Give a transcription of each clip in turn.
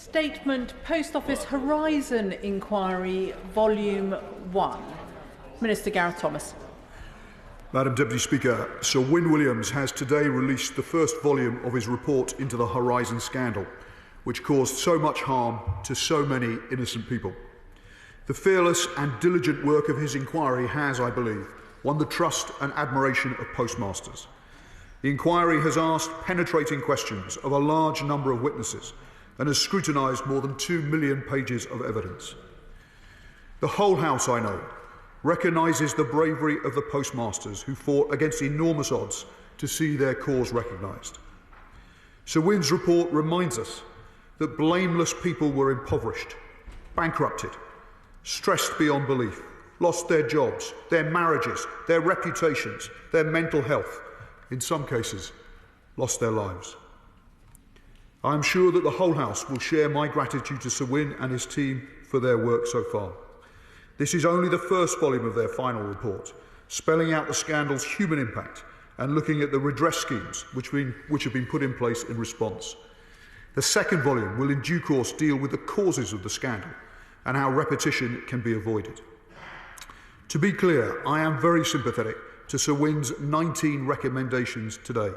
Statement, Post Office Horizon Inquiry, Volume 1. Minister Gareth Thomas. Madam Deputy Speaker, Sir Win Williams has today released the first volume of his report into the Horizon scandal, which caused so much harm to so many innocent people. The fearless and diligent work of his inquiry has, I believe, won the trust and admiration of postmasters. The inquiry has asked penetrating questions of a large number of witnesses and has scrutinised more than 2 million pages of evidence. The whole House, I know, recognises the bravery of the postmasters who fought against enormous odds to see their cause recognised. Sir Win's report reminds us that blameless people were impoverished, bankrupted, stressed beyond belief, lost their jobs, their marriages, their reputations, their mental health, in some cases, lost their lives. I am sure that the whole House will share my gratitude to Sir Win and his team for their work so far. This is only the first volume of their final report, spelling out the scandal's human impact and looking at the redress schemes which have been put in place in response. The second volume will in due course deal with the causes of the scandal and how repetition can be avoided. To be clear, I am very sympathetic to Sir Win's 19 recommendations today.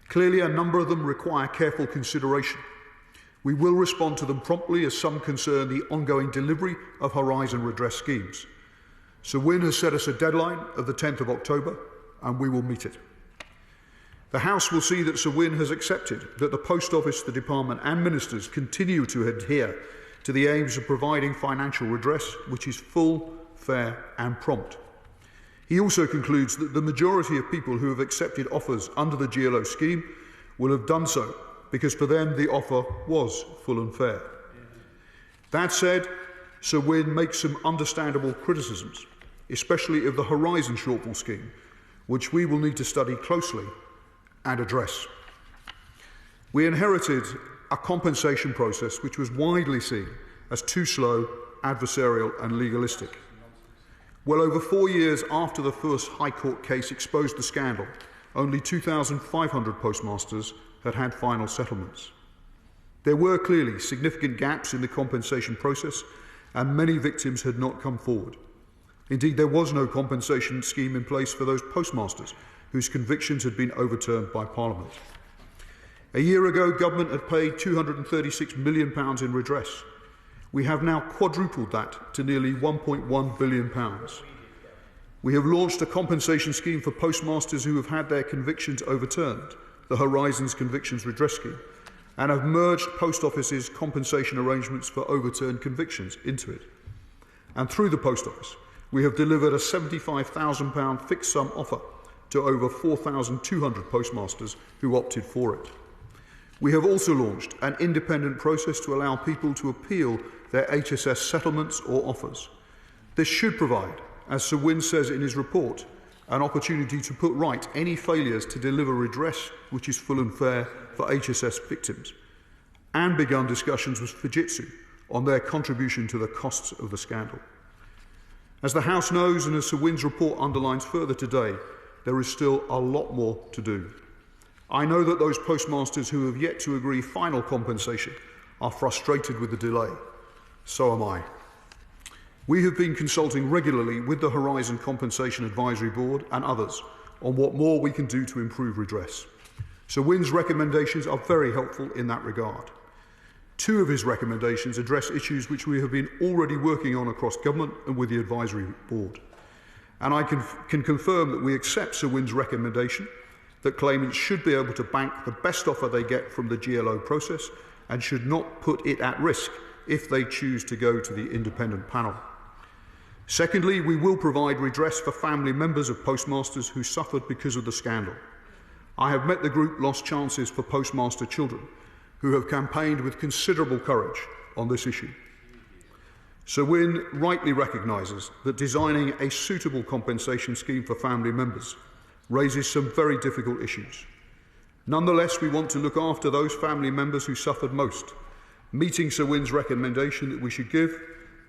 Clearly, a number of them require careful consideration. We will respond to them promptly as some concern the ongoing delivery of Horizon redress schemes. Sir Win has set us a deadline of the 10th of October, and we will meet it. The House will see that Sir Win has accepted that the Post Office, the Department and Ministers continue to adhere to the aims of providing financial redress, which is full, fair and prompt. He also concludes that the majority of people who have accepted offers under the GLO scheme will have done so because for them the offer was full and fair. That said, Sir Win makes some understandable criticisms, especially of the Horizon shortfall scheme, which we will need to study closely and address. We inherited a compensation process which was widely seen as too slow, adversarial and legalistic. Well over 4 years after the first High Court case exposed the scandal, only 2,500 postmasters had final settlements. There were clearly significant gaps in the compensation process and many victims had not come forward. Indeed, there was no compensation scheme in place for those postmasters whose convictions had been overturned by Parliament. A year ago, Government had paid £236 million in redress. We have now quadrupled that to nearly £1.1 billion. We have launched a compensation scheme for postmasters who have had their convictions overturned, the Horizons Convictions Redress Scheme, and have merged Post Office's compensation arrangements for overturned convictions into it. And through the Post Office, we have delivered a £75,000 fixed sum offer to over 4,200 postmasters who opted for it. We have also launched an independent process to allow people to appeal their HSS settlements or offers. This should provide, as Sir Win says in his report, an opportunity to put right any failures to deliver redress which is full and fair for HSS victims, and begun discussions with Fujitsu on their contribution to the costs of the scandal. As the House knows, and as Sir Win's report underlines further today, there is still a lot more to do. I know that those postmasters who have yet to agree final compensation are frustrated with the delay. So am I. We have been consulting regularly with the Horizon Compensation Advisory Board and others on what more we can do to improve redress. Sir Win's recommendations are very helpful in that regard. 2 of his recommendations address issues which we have been already working on across government and with the Advisory Board. And I can confirm that we accept Sir Win's recommendation that claimants should be able to bank the best offer they get from the GLO process and should not put it at risk if they choose to go to the independent panel. Secondly, we will provide redress for family members of postmasters who suffered because of the scandal. I have met the group Lost Chances for Postmaster Children, who have campaigned with considerable courage on this issue. Sir Win rightly recognises that designing a suitable compensation scheme for family members raises some very difficult issues. Nonetheless, we want to look after those family members who suffered most, meeting Sir Win's recommendation that we should give,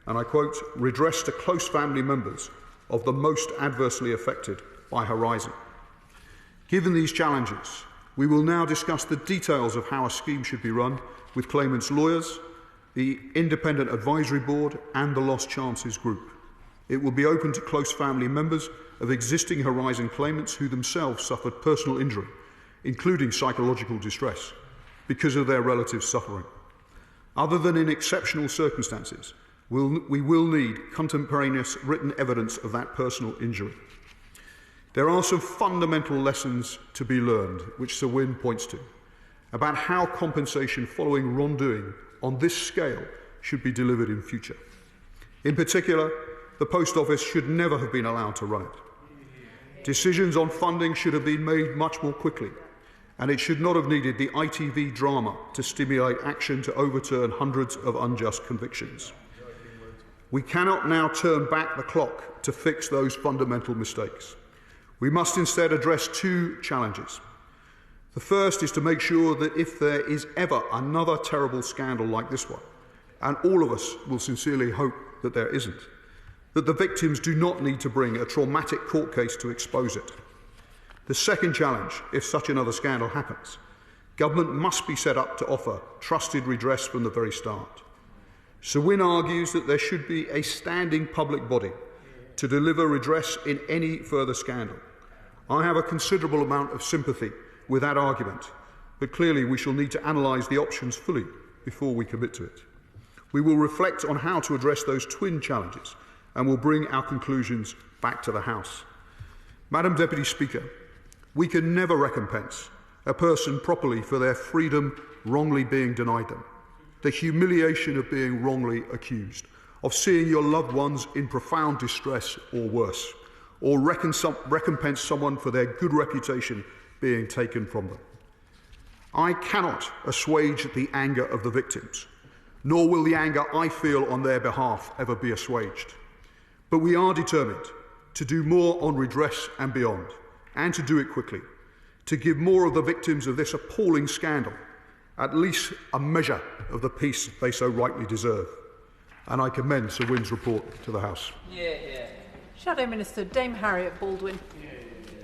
and I quote, redress to close family members of the most adversely affected by Horizon. Given these challenges, We will now discuss the details of how a scheme should be run with claimants' lawyers, the Independent Advisory Board and the Lost Chances Group. It will be open to close family members of existing Horizon claimants who themselves suffered personal injury, including psychological distress, because of their relatives' suffering. Other than in exceptional circumstances, we will need contemporaneous written evidence of that personal injury. There are some fundamental lessons to be learned, which Sir Win points to, about how compensation following wrongdoing on this scale should be delivered in future. In particular, the Post Office should never have been allowed to run it. Decisions on funding should have been made much more quickly, and it should not have needed the ITV drama to stimulate action to overturn hundreds of unjust convictions. We cannot now turn back the clock to fix those fundamental mistakes. We must instead address two challenges. The first is to make sure that if there is ever another terrible scandal like this one, and all of us will sincerely hope that there isn't, that the victims do not need to bring a traumatic court case to expose it. The second challenge, if such another scandal happens, government must be set up to offer trusted redress from the very start. Sir Win argues that there should be a standing public body to deliver redress in any further scandal. I have a considerable amount of sympathy with that argument, but clearly we shall need to analyse the options fully before we commit to it. We will reflect on how to address those twin challenges and will bring our conclusions back to the House. Madam Deputy Speaker, we can never recompense a person properly for their freedom wrongly being denied them, the humiliation of being wrongly accused, of seeing your loved ones in profound distress or worse, or recompense someone for their good reputation being taken from them. I cannot assuage the anger of the victims, nor will the anger I feel on their behalf ever be assuaged. But we are determined to do more on redress and beyond, and to do it quickly, to give more of the victims of this appalling scandal at least a measure of the peace they so rightly deserve. And I commend Sir Win's report to the House. Shadow Minister, Dame Harriet Baldwin.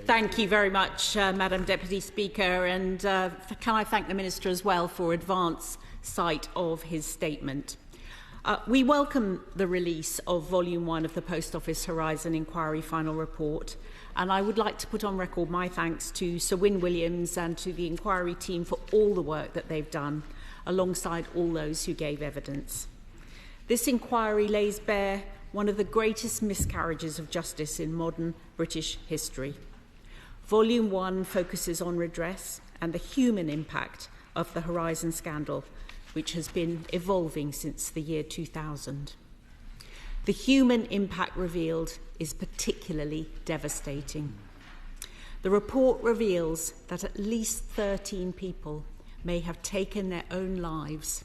Thank you very much, Madam Deputy Speaker, and can I thank the Minister as well for advance sight of his statement. We welcome the release of Volume 1 of the Post Office Horizon Inquiry Final Report, and I would like to put on record my thanks to Sir Win Williams and to the inquiry team for all the work that they've done, alongside all those who gave evidence. This inquiry lays bare one of the greatest miscarriages of justice in modern British history. Volume 1 focuses on redress and the human impact of the Horizon scandal, which has been evolving since the year 2000. The human impact revealed is particularly devastating. The report reveals that at least 13 people may have taken their own lives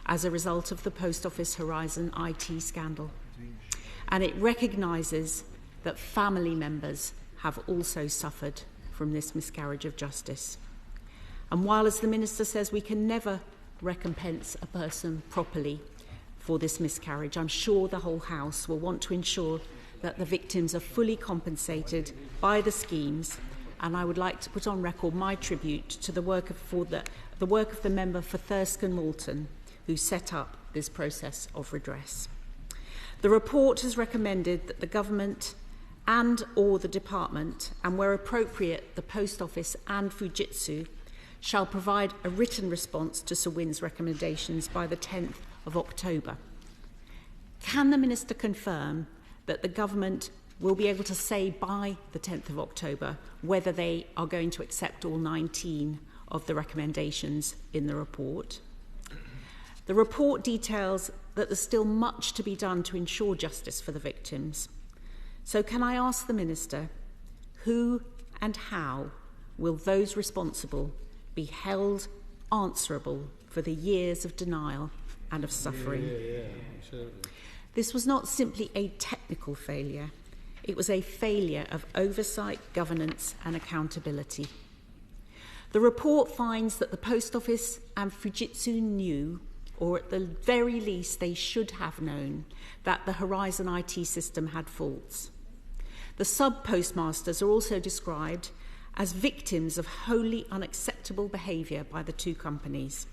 as a result of the Post Office Horizon IT scandal. And it recognises that family members have also suffered from this miscarriage of justice. And while, as the Minister says, we can never recompense a person properly for this miscarriage, I'm sure the whole House will want to ensure that the victims are fully compensated by the schemes, and I would like to put on record my tribute to the work of the member for Thirsk and Malton, who set up this process of redress. The report has recommended that the government and or the department, and where appropriate the Post Office and Fujitsu, shall provide a written response to Sir Win's recommendations by the 10th of October. Can the Minister confirm that the government will be able to say by the 10th of October whether they are going to accept all 19 of the recommendations in the report? The report details that there's still much to be done to ensure justice for the victims. So can I ask the Minister, who and how will those responsible be held answerable for the years of denial and of suffering? This was not simply a technical failure. It was a failure of oversight, governance and accountability. The report finds that the Post Office and Fujitsu knew, or at the very least they should have known, that the Horizon IT system had faults. The sub-postmasters are also described as victims of wholly unacceptable unacceptable behaviour by the two companies.